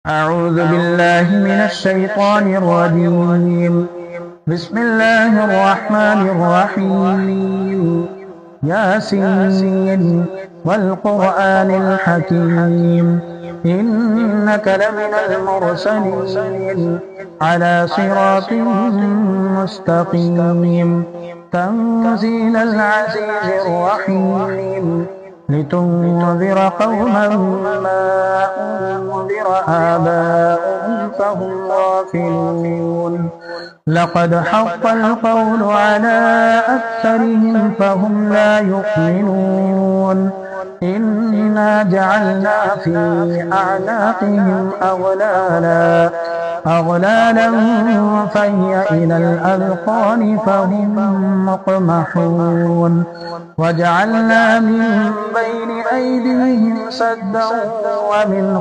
أعوذ بالله من الشيطان الرجيم. بسم الله الرحمن الرحيم. ياسين والقرآن الحكيم إنك لمن المرسلين على صراط مستقيم تنزيل العزيز الرحيم لتنذر قوما ما أنذر آباؤهم فهم غافلون. لقد حق القول على أكثرهم فهم لا يؤمنون. إنا جعلنا في أعناقهم أغلالا فهي إلى الأذقان فهم مقمحون. وجعلنا من بين أيديهم سدا ومن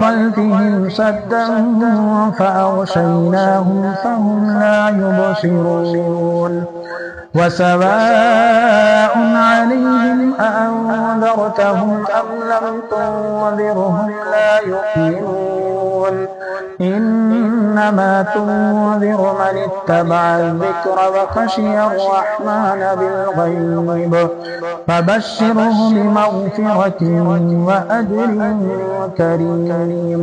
خلفهم سدا فأغشيناهم فهم لا يبصرون. وسواء عليهم أأنذرتهم أم لم تنذرهم لا يؤمنون. إنما تنذر من اتبع الذكر وخشي الرحمن بالغيب فبشره بمغفرة وأجر كريم.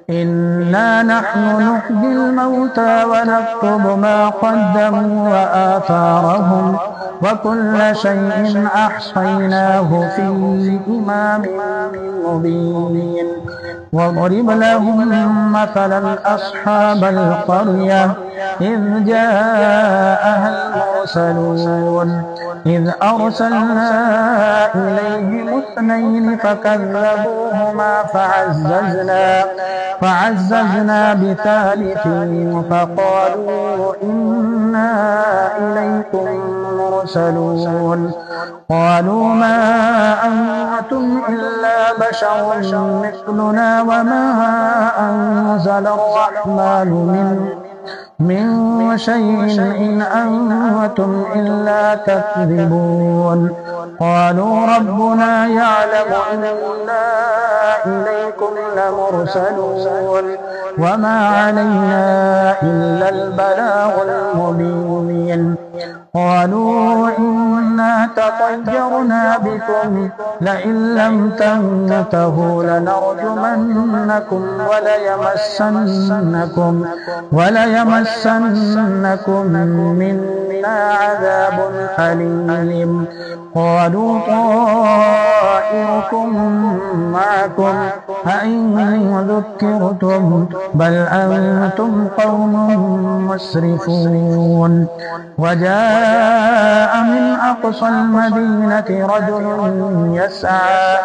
إنا نحن نحيي الموتى ونكتب ما قدموا وآثارهم وكل شيء أحصيناه في إمام مبين. واضرب لهم مثلا أصحاب القرية إذ جاءها المرسلون إذ أرسلنا إليهم اثنين فكذبوهما فعززنا بثالث فقالوا إنا إليكم مرسلون. قالوا ما أنتم إلا بشر مثلنا وما أنزل الرحمن من شيء إن أنتم إلا تكذبون. قالوا ربنا يعلم إنا إليكم لمرسلون وما علينا إلا البلاغ المبين. قالوا إنا تطيرنا بكم لئن لم تنتهوا لنرجمنكم وليمسنكم منا عذاب أليم. قالوا طائركم معكم أئن ذكرتم بل أنتم قوم مسرفون. وجاء من أقصى المدينة رجل يسعى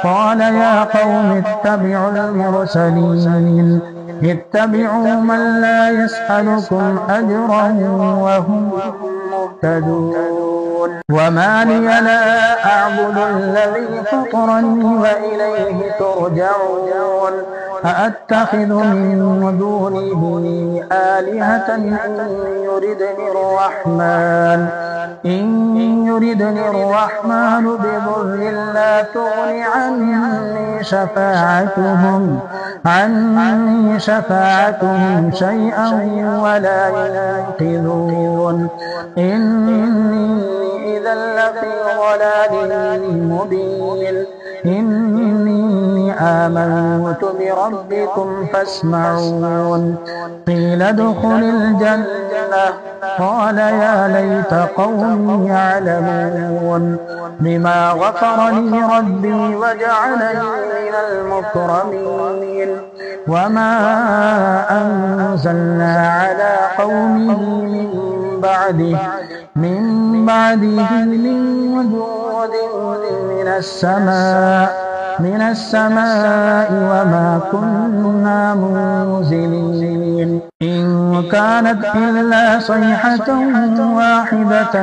قال يا قوم اتبعوا المرسلين اتبعوا من لا يسألكم أجرا وهم مهتدون. وما لي لا أعبد الذي فطرني وإليه ترجعون. أأتخذ من دونه آلهة إن يردني الرحمن بضر لا تغن عني شفاعتهم شيئا ولا ينقذون. إني إذا لفي ضلال مبين. إني آمنت بربكم فاسمعون. قيل ادخل الجنة قال يا ليت قومي يعلمون بما غفر لي ربي وجعلني من المكرمين. وما أنزلنا على قومه من بعده من وجود من السماء وما كنا منزلين. إن كانت إلا صيحة واحدة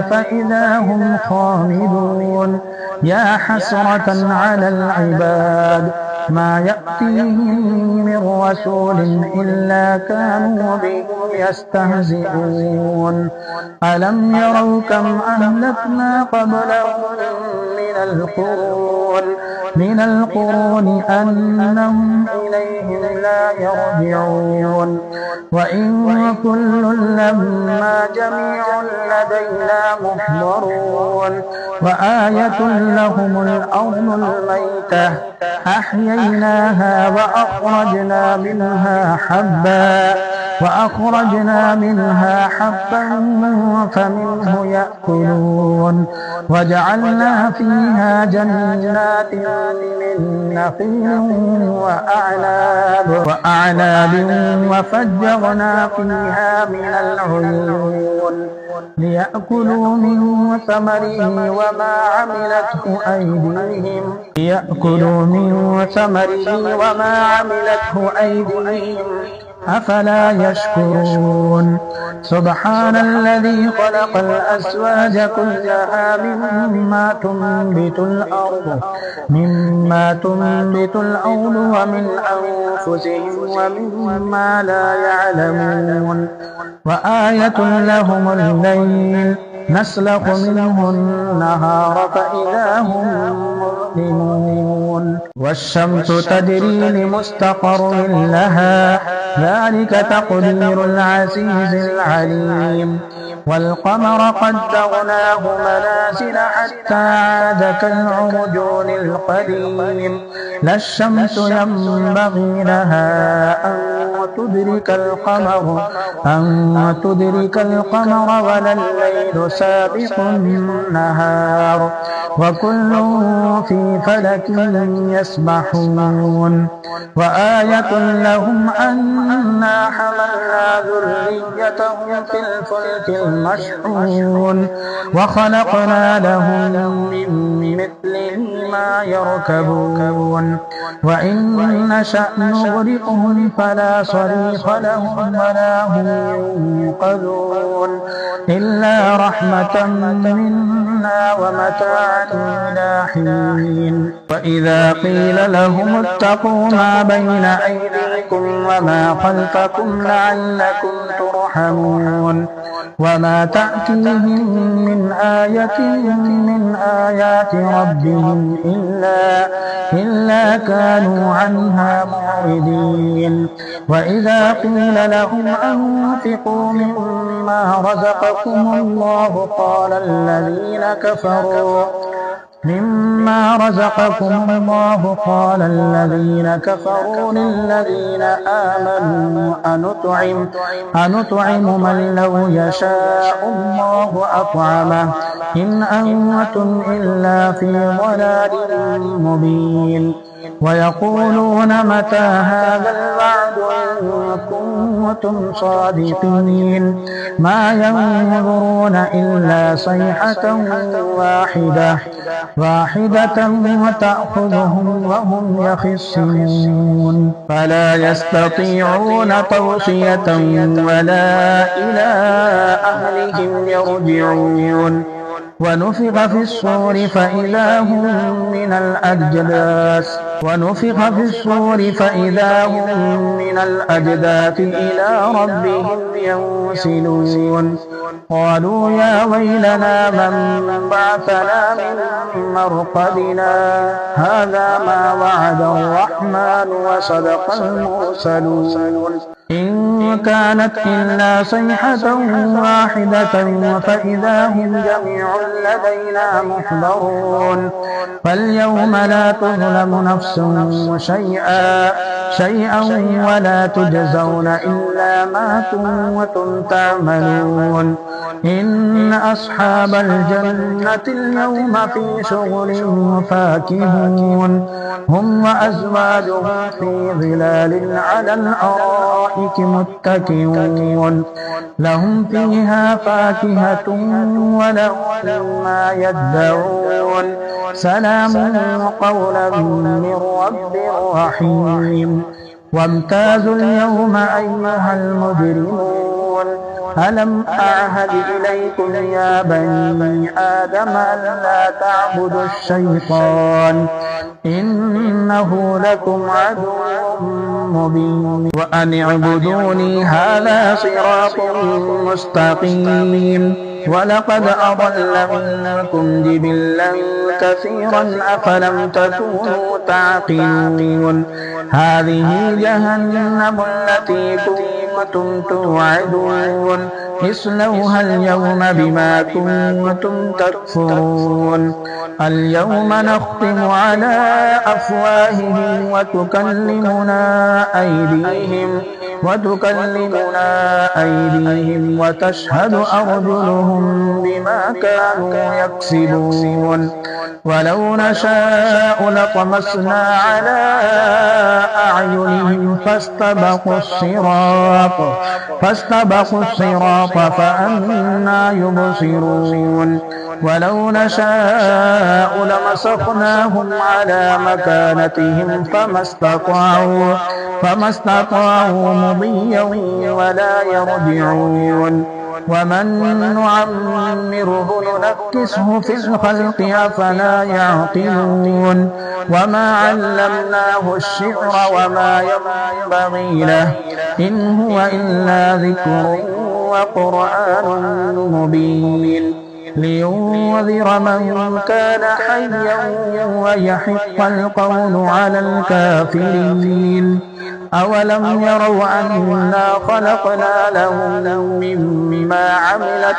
فإذا هم خامدون. يا حسرة على العباد ما يأتيهم من رسول إلا كانوا به يستهزئون ألم يروا كم أهلكنا قبلهم من القرون أنهم إليهم لا يرجعون وإن كل لما جميع لدينا محضرون وآية لهم الأرض الميتة أحييناها وأخرجنا منها حبا فمنه يأكلون وجعلنا فيها جنات من نخيل وأعناب وفجرنا فيها من العيون ليأكلوا من ثمره وما عملته أيديهم أفلا يشكرون سبحان الذي خلق الأزواج كلها مما تنبت الأرض ومن أنفسهم ومما لا يعلمون وآية لهم الليل نسلخ منه النهار فإذا هم مظلمون والشمس تجري لمستقر لها ذلك تقدير العزيز العليم والقمر قدرناه منازل حتى عاد كالعرجون القديم لا الشمس ينبغي لها أن تدرك القمر ولا الليل سابق النهار وكل في فلك يسبحون وآية لهم أنا حملنا ذريتهم في الفلك المشحون وخلقنا لهم من مثله ما يركبون وإن نشأ نغرقهم فلا صريخ لهم ولا هم ينقذون إلا رحمة منا ومتاعا إلى حين وإذا قيل لهم اتقوا ما بين أيديكم وما خلفكم لعلكم ترحمون وما تأتيهم من آية من آيات ربهم إلا كانوا عنها معرضين وإذا قيل لهم أنفقوا مما رزقكم الله قال الذين كفروا للذين آمنوا أنطعم من لو يشاء الله أطعمه إن أنتم إلا في ضلال مبين ويقولون متى هذا الوعد إن كنتم صادقين ما ينظرون إلا صيحة واحدة وتأخذهم وهم يخصمون فلا يستطيعون توصية ولا إلى أهلهم يرجعون ونفخ في الصور فإذا هم من الأجداث إلى ربهم ينسلون قالوا يا ويلنا من بعثنا من مرقدنا هذا ما وعد الرحمن وصدق المرسلون إن كانت إلا صيحة واحدة فإذا هم جميع لدينا محضرون فاليوم لا تظلم نفس شيئا ولا تجزون إلا ما كنتم تعملون إن أصحاب الجنة اليوم في شغل فاكهون هم وأزواجهم في ظلال على الأرائك متكئون لهم فيها فاكهة ولهم ما يدعون سلام قولا من رب رحيم وامتازوا اليوم أيها المجرمون ألم أعهد إليكم يا بني آدم ألا تعبدوا الشيطان إنه لكم عدو مبين وأن اعبدوني هذا صراط مستقيم ولقد أضل منكم جبلا كثيرا أفلم تكونوا تعقلون هذه جهنم التي كنتم توعدون اصلوها اليوم بما كنتم تكفرون اليوم نختم على أفواههم وتكلمنا أيديهم وتشهد أرجلهم بما كانوا يكسبون ولو نشاء لطمسنا على أعينهم فاستبقوا الصراط فأنى يبصرون ولو نشاء لمسخناهم على مكانتهم فما استطاعوا مضيا ولا يرجعون ومن نعمره ننكسه في الخلق أفلا يعقلون وما علمناه الشعر وما ينبغي له إن هو إلا ذكر وقرآن مبين لينذر من كان حيا ويحق القول على الكافرين أولم يروا أنا خلقنا لهم مما عملت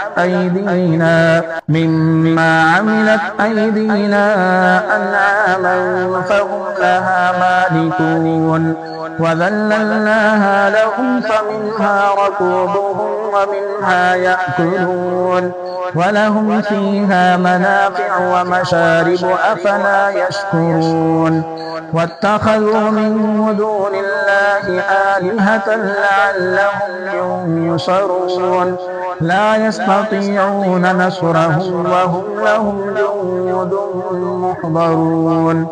أيدينا أنعاما فهم لها مالكون وذللناها لهم فمنها ركوبهم ومنها يأكلون ولهم فيها منافع ومشارب أفلا يشكرون واتخذوا من دون الله آلهة لعلهم ينصرون لا يستطيعون نصرهم وهم لهم جند محضرون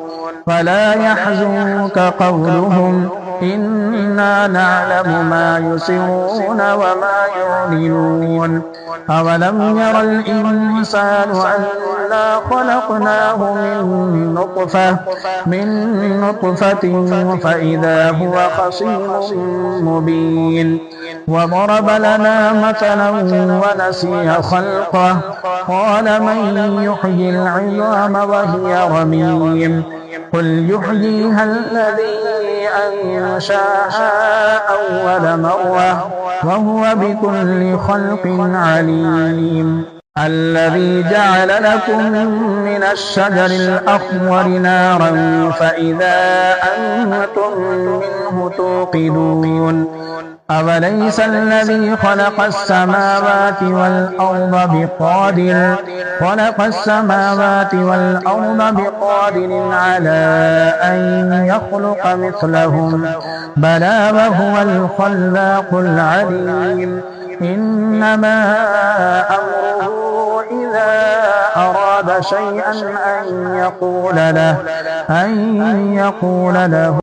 فلا يحزنك قولهم إنا نعلم ما يسرون وما يعلنون أولم ير الإنسان أنا خلقناه من نطفة فإذا هو خصيم مبين وضرب لنا مثلا ونسي خلقه قال من يحيي العظام وهي رميم قل يحييها الذي أنشاها أول مرة وهو بكل خلق عليم الذي جعل لكم من الشجر الأخضر نارا فإذا أنتم منه توقدون أوليس الذي خلق السماوات والأرض بقادر على أن يخلق مثلهم بلى وهو الخلاق العليم إنما أمره إذا أراد شيئا أن يقول له